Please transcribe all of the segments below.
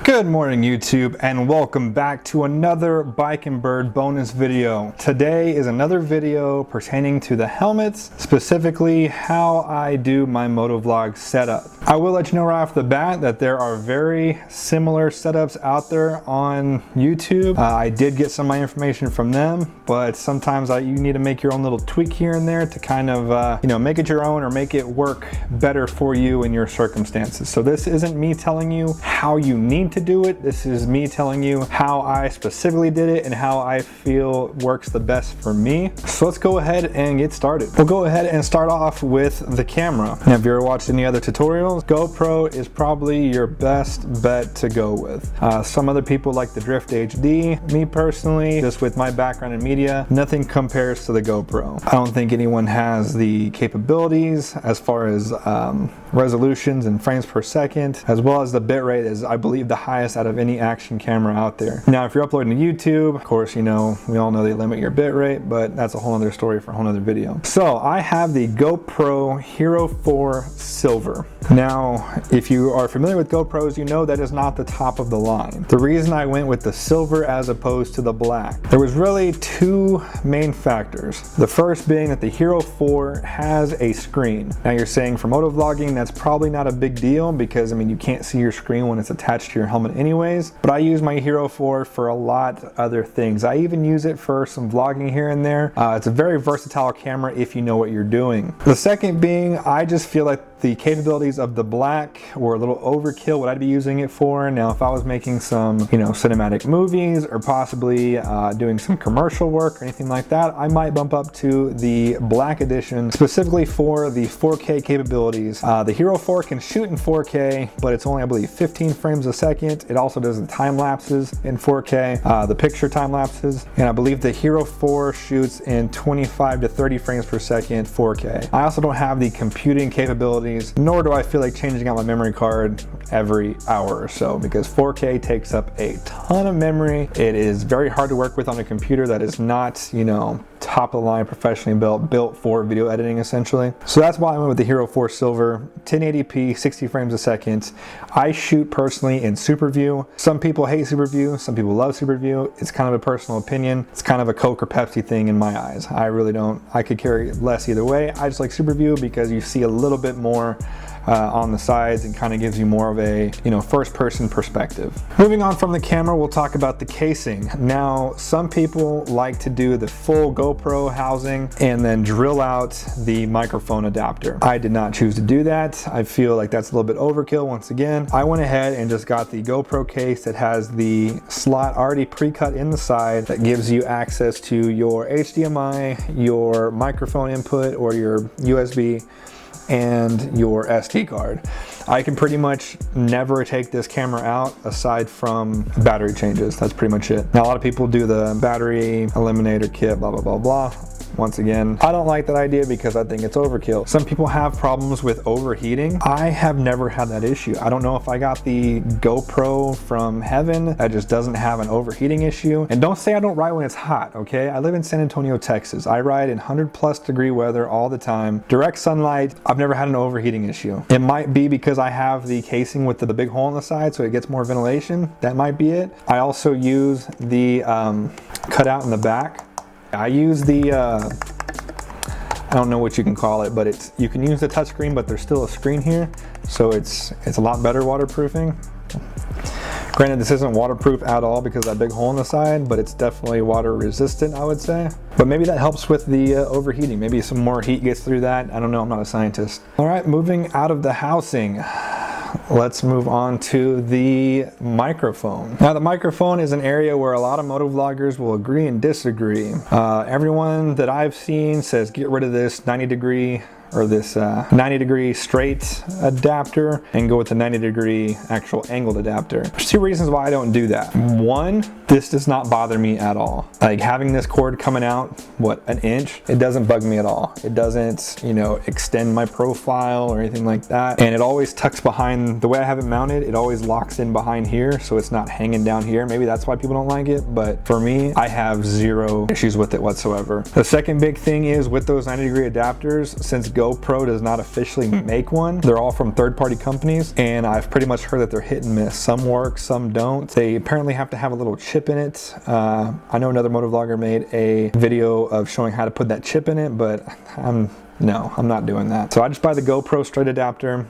Good morning YouTube, and welcome back to another Bike and Bird bonus video. Today is another video pertaining to the helmets, specifically how I do my motovlog setup. I will let you know right off the bat that there are very similar setups out there on YouTube. I did get some of my information from them, but sometimes you need to make your own little tweak here and there to kind of make it your own or make it work better for you in your circumstances. So this isn't me telling you how you need to do it. This is me telling you how I specifically did it and how I feel works the best for me. So let's go ahead and get started. We'll go ahead and start off with the camera. Now, if you ever watched any other tutorials, GoPro is probably your best bet to go with. Some other people like the Drift HD. Me personally, just with my background in media, nothing compares to the GoPro. I don't think anyone has the capabilities as far as resolutions and frames per second, as well as the bitrate is, I believe, the highest out of any action camera out there. Now, if you're uploading to YouTube, of course, we all know they limit your bitrate, but that's a whole other story for a whole other video. So I have the GoPro Hero4 Silver. Now, if you are familiar with GoPros, you know that is not the top of the line. The reason I went with the silver as opposed to the black, there was really two main factors. The first being that the Hero4 has a screen. Now, you're saying for motovlogging, that's probably not a big deal because, you can't see your screen when it's attached to your helmet anyways, but I use my Hero4 for a lot of other things. I even use it for some vlogging here and there. It's a very versatile camera if you know what you're doing. The second being, I just feel like the capabilities of the black were a little overkill what I'd be using it for. Now, if I was making some, cinematic movies or possibly doing some commercial work or anything like that, I might bump up to the black edition, specifically for the 4K capabilities. The Hero4 can shoot in 4K, but it's only, I believe, 15 frames a second. It also does the time lapses in 4K, the picture time lapses, and I believe the Hero4 shoots in 25 to 30 frames per second 4K. I also don't have the computing capabilities, nor do I feel like changing out my memory card every hour or so, because 4K takes up a ton of memory. It is very hard to work with on a computer that is not, top of the line, professionally built for video editing essentially. So that's why I went with the Hero4 Silver, 1080p, 60 frames a second. I shoot personally in Super View. Some people hate Super View, some people love Super View. It's kind of a personal opinion. It's kind of a Coke or Pepsi thing in my eyes. I really don't, I could care less either way. I just like Super View because you see a little bit more on the sides and kind of gives you more of a first person perspective. Moving on from the camera, we'll talk about the casing. Now, some people like to do the full GoPro housing and then drill out the microphone adapter. I did not choose to do that. I feel like that's a little bit overkill. Once again, I went ahead and just got the GoPro case that has the slot already pre-cut in the side that gives you access to your HDMI, your microphone input or your USB, and your SD card. I can pretty much never take this camera out aside from battery changes. That's pretty much it. Now, a lot of people do the battery eliminator kit, blah, blah, blah, blah. Once again, I don't like that idea because I think it's overkill. Some people have problems with overheating. I have never had that issue. I don't know if I got the GoPro from heaven that just doesn't have an overheating issue. And don't say I don't ride when it's hot, okay? I live in San Antonio, Texas. I ride in 100+ degree weather all the time. Direct sunlight, I've never had an overheating issue. It might be because I have the casing with the big hole on the side so it gets more ventilation. That might be it. I also use the cutout in the back. I use the, I don't know what you can call it, but you can use the touchscreen, but there's still a screen here. So it's a lot better waterproofing. Granted, this isn't waterproof at all because of that big hole in the side, but it's definitely water resistant, I would say. But maybe that helps with the overheating. Maybe some more heat gets through that. I don't know, I'm not a scientist. All right, moving out of the housing. Let's move on to the microphone. Now, the microphone is an area where a lot of motovloggers will agree and disagree. Everyone that I've seen says get rid of this 90 degree or this 90 degree straight adapter and go with the 90 degree actual angled adapter. There's two reasons why I don't do that. One, this does not bother me at all. Like having this cord coming out, what, an inch? It doesn't bug me at all. It doesn't, you know, extend my profile or anything like that. And it always tucks behind, the way I have it mounted, it always locks in behind here, so it's not hanging down here. Maybe that's why people don't like it, but for me, I have zero issues with it whatsoever. The second big thing is with those 90 degree adapters, since GoPro does not officially make one. They're all from third-party companies, and I've pretty much heard that they're hit and miss. Some work, some don't. They apparently have to have a little chip in it. I know another motovlogger made a video of showing how to put that chip in it, but I'm not doing that. So I just buy the GoPro straight adapter,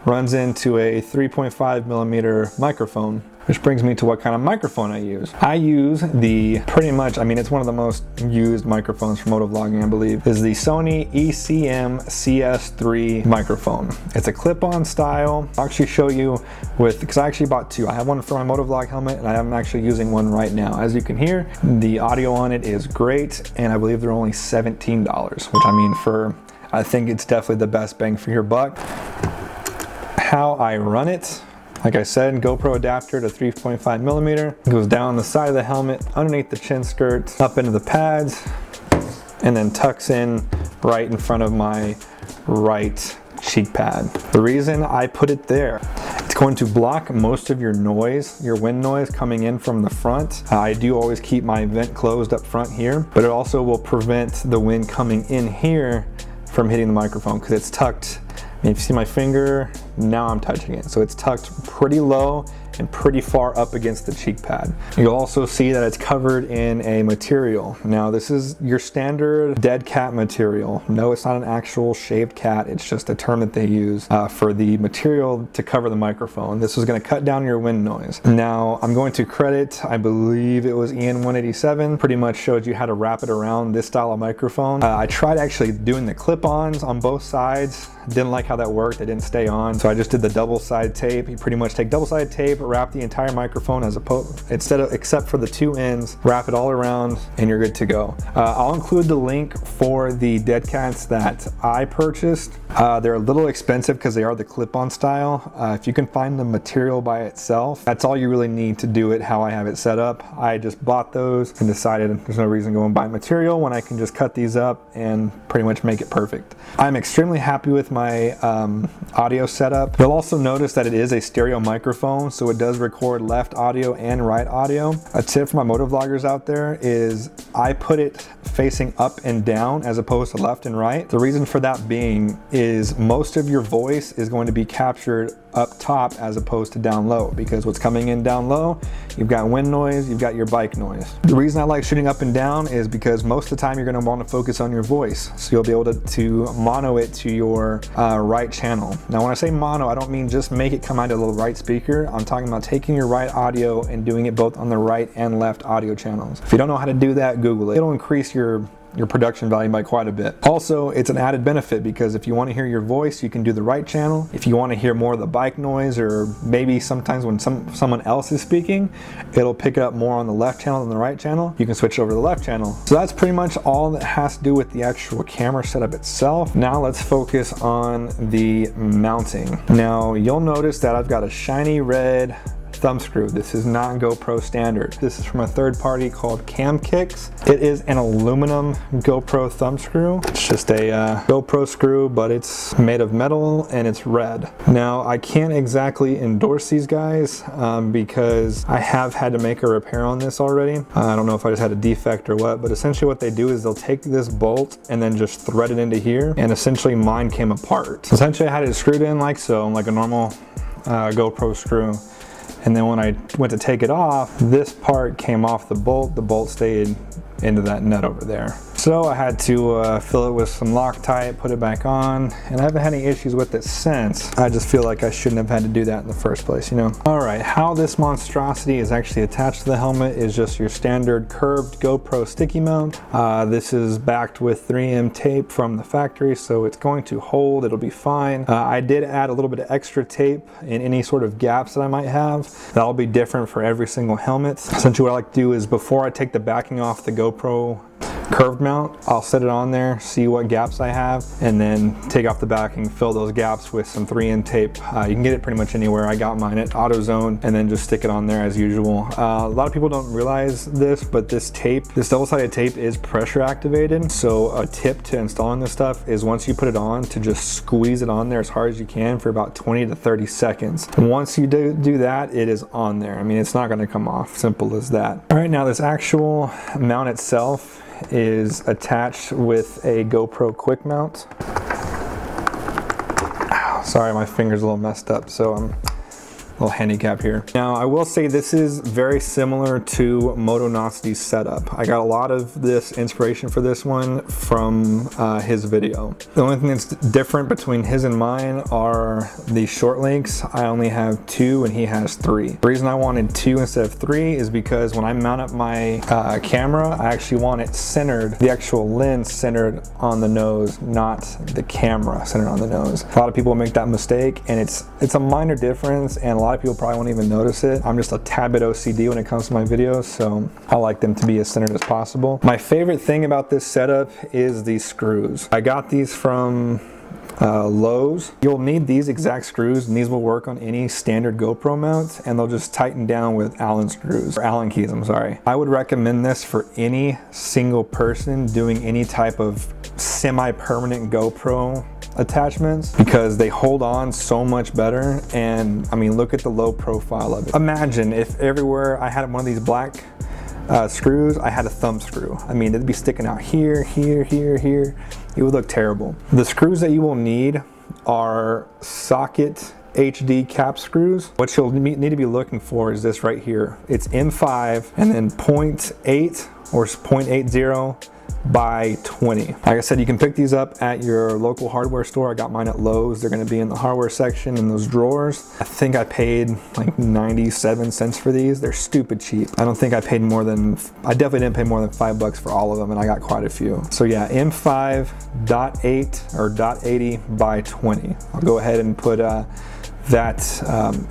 runs into a 3.5 millimeter microphone, which brings me to what kind of microphone I use. I use the, pretty much, I mean, it's one of the most used microphones for motovlogging, I believe, is the Sony ECMCS3 microphone. It's a clip-on style. I'll actually show you with, because I actually bought two. I have one for my motovlog helmet, and I am actually using one right now. As you can hear, the audio on it is great, and I believe they're only $17, which I mean, I think it's definitely the best bang for your buck. How I run it, like I said, GoPro adapter to 3.5 millimeter. It goes down the side of the helmet, underneath the chin skirt, up into the pads, and then tucks in right in front of my right cheek pad. The reason I put it there, it's going to block most of your noise, your wind noise coming in from the front. I do always keep my vent closed up front here, but it also will prevent the wind coming in here from hitting the microphone because it's tucked. And if you see my finger, now I'm touching it. So it's tucked pretty low and pretty far up against the cheek pad. You'll also see that it's covered in a material. Now this is your standard dead cat material. No, it's not an actual shaved cat. It's just a term that they use for the material to cover the microphone. This is gonna cut down your wind noise. Now I'm going to credit, I believe it was Ian 187, pretty much showed you how to wrap it around this style of microphone. I tried actually doing the clip-ons on both sides. Didn't like how that worked. It didn't stay on. So I just did the double-sided tape. You pretty much take double-sided tape, wrap the entire microphone except for the two ends, wrap it all around, and you're good to go. I'll include the link for the dead cats that I purchased. They're a little expensive because they are the clip-on style. If you can find the material by itself, that's all you really need to do it how I have it set up. I just bought those and decided there's no reason to go and buy material when I can just cut these up and pretty much make it perfect. I'm extremely happy with my audio setup. You'll also notice that it is a stereo microphone, so it does record left audio and right audio. A tip for my motovloggers out there is I put it facing up and down as opposed to left and right. The reason for that being is most of your voice is going to be captured up top as opposed to down low, because what's coming in down low, you've got wind noise, you've got your bike noise. The reason I like shooting up and down is because most of the time you're going to want to focus on your voice, so you'll be able to mono it to your right channel. Now when I say mono, I don't mean just make it come out of the right speaker. I'm talking about taking your right audio and doing it both on the right and left audio channels. If you don't know how to do that, Google it. It'll increase your production value by quite a bit. Also, it's an added benefit because if you want to hear your voice, you can do the right channel. If you want to hear more of the bike noise, or maybe sometimes when someone else is speaking, it'll pick it up more on the left channel than the right channel, you can switch over to the left channel. So that's pretty much all that has to do with the actual camera setup itself. Now let's focus on the mounting. Now you'll notice that I've got a shiny red thumb screw. This is not GoPro standard. This is from a third party called CamKix. It is an aluminum GoPro thumb screw. It's just a GoPro screw, but it's made of metal and it's red. Now I can't exactly endorse these guys because I have had to make a repair on this already. I don't know if I just had a defect or what, but essentially what they do is they'll take this bolt and then just thread it into here, and essentially mine came apart. Essentially I had it screwed in like so, like a normal GoPro screw. And then when I went to take it off, this part came off the bolt stayed into that nut over there. So I had to fill it with some Loctite, put it back on, and I haven't had any issues with it since. I just feel like I shouldn't have had to do that in the first place, you know? All right, how this monstrosity is actually attached to the helmet is just your standard curved GoPro sticky mount. This is backed with 3M tape from the factory, so it's going to hold, it'll be fine. I did add a little bit of extra tape in any sort of gaps that I might have. That'll be different for every single helmet. Essentially what I like to do is before I take the backing off the GoPro curved mount, I'll set it on there, see what gaps I have, and then take off the backing, fill those gaps with some 3M tape. You can get it pretty much anywhere. I got mine at AutoZone, and then just stick it on there as usual. A lot of people don't realize this, but this tape, this double-sided tape is pressure activated. So a tip to installing this stuff is once you put it on, to just squeeze it on there as hard as you can for about 20 to 30 seconds. And once you do that, it is on there. I mean, it's not gonna come off, simple as that. All right, now this actual mount itself is attached with a GoPro quick mount. Sorry, my finger's a little messed up, so I'm a little handicap here. Now, I will say this is very similar to Motovlog Set Up. I got a lot of this inspiration for this one from his video. The only thing that's different between his and mine are the short links. I only have 2 and he has 3. The reason I wanted 2 instead of 3 is because when I mount up my camera, I actually want it centered, the actual lens centered on the nose, not the camera centered on the nose. A lot of people make that mistake, and it's a minor difference, and a lot of people probably won't even notice it. I'm just a tad bit OCD when it comes to my videos, so I like them to be as centered as possible. My favorite thing about this setup is these screws. I got these from Lowe's. You'll need these exact screws, and these will work on any standard GoPro mount, and they'll just tighten down with Allen screws, or Allen keys, I'm sorry. I would recommend this for any single person doing any type of semi-permanent GoPro attachments, because they hold on so much better. And I mean, look at the low profile of it. Imagine if everywhere I had one of these black screws, I had a thumb screw. I mean, it'd be sticking out here, here, here, here. It would look terrible. The screws that you will need are socket HD cap screws. What you'll need to be looking for is this right here. It's M5 and then 0.8 or 0.80 by 20. Like I said, you can pick these up at your local hardware store. I got mine at Lowe's. They're going to be in the hardware section in those drawers. I think I paid like 97 cents for these. They're stupid cheap. I don't think I paid more than, I definitely didn't pay more than $5 for all of them, and I got quite a few. So yeah, M5.8 or .80 by 20. I'll go ahead and put that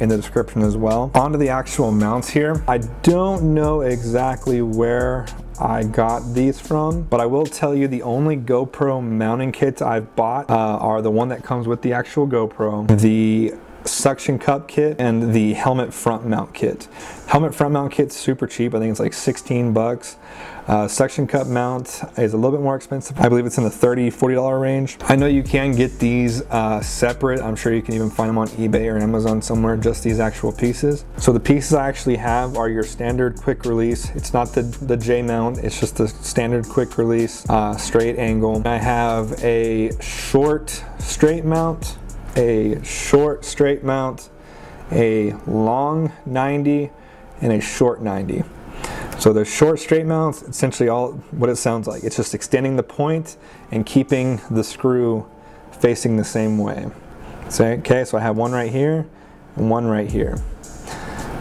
in the description as well. Onto the actual mounts here. I don't know exactly where I got these from, but I will tell you the only GoPro mounting kits I've bought are the one that comes with the actual GoPro, the suction cup kit, and the helmet front mount kit. Helmet front mount kit's super cheap. I think it's like 16 bucks. Suction cup mount is a little bit more expensive. I believe it's in the $30–40 range. I know you can get these separate. I'm sure you can even find them on eBay or Amazon somewhere, just these actual pieces. So the pieces I actually have are your standard quick release. It's not the J mount, it's just the standard quick release straight angle. I have a short straight mount, a short straight mount, a long 90, and a short 90. So the short straight mounts, essentially all what it sounds like. It's just extending the point and keeping the screw facing the same way. So, okay, so I have one right here and one right here.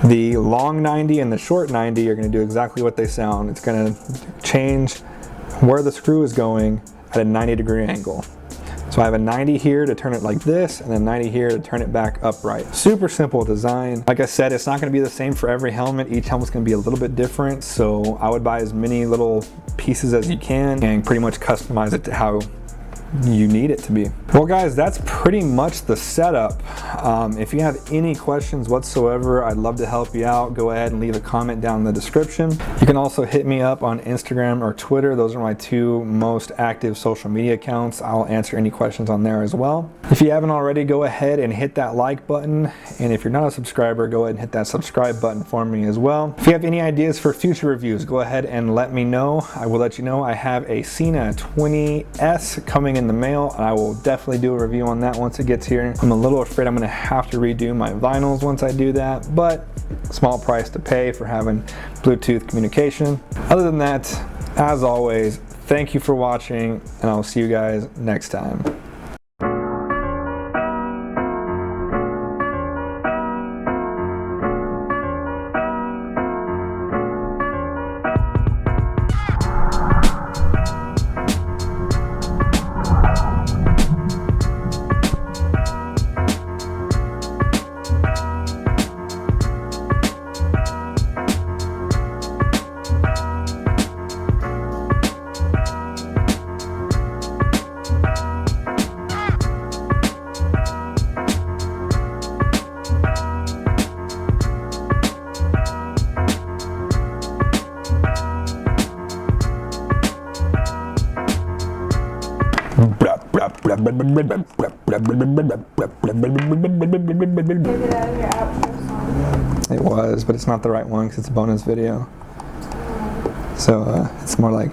The long 90 and the short 90 are going to do exactly what they sound. It's going to change where the screw is going at a 90-degree angle. So I have a 90 here to turn it like this, and a 90 here to turn it back upright. Super simple design. Like I said, it's not going to be the same for every helmet. Each helmet's going to be a little bit different, so I would buy as many little pieces as you can and pretty much customize it to how you need it to be. Well guys, that's pretty much the setup. If you have any questions whatsoever, I'd love to help you out. Go ahead and leave a comment down in the description. You can also hit me up on Instagram or Twitter. Those are my 2 most active social media accounts. I'll answer any questions on there as well. If you haven't already, go ahead and hit that like button. And if you're not a subscriber, go ahead and hit that subscribe button for me as well. If you have any ideas for future reviews, go ahead and let me know. I will let you know I have a Cena 20S coming in the mail, and I will definitely do a review on that once it gets here. I'm a little afraid I'm going to have to redo my vinyls once I do that, but small price to pay for having Bluetooth communication. Other than that, as always, thank you for watching, and I'll see you guys next time. It was, but it's not the right one because it's a bonus video. So it's more like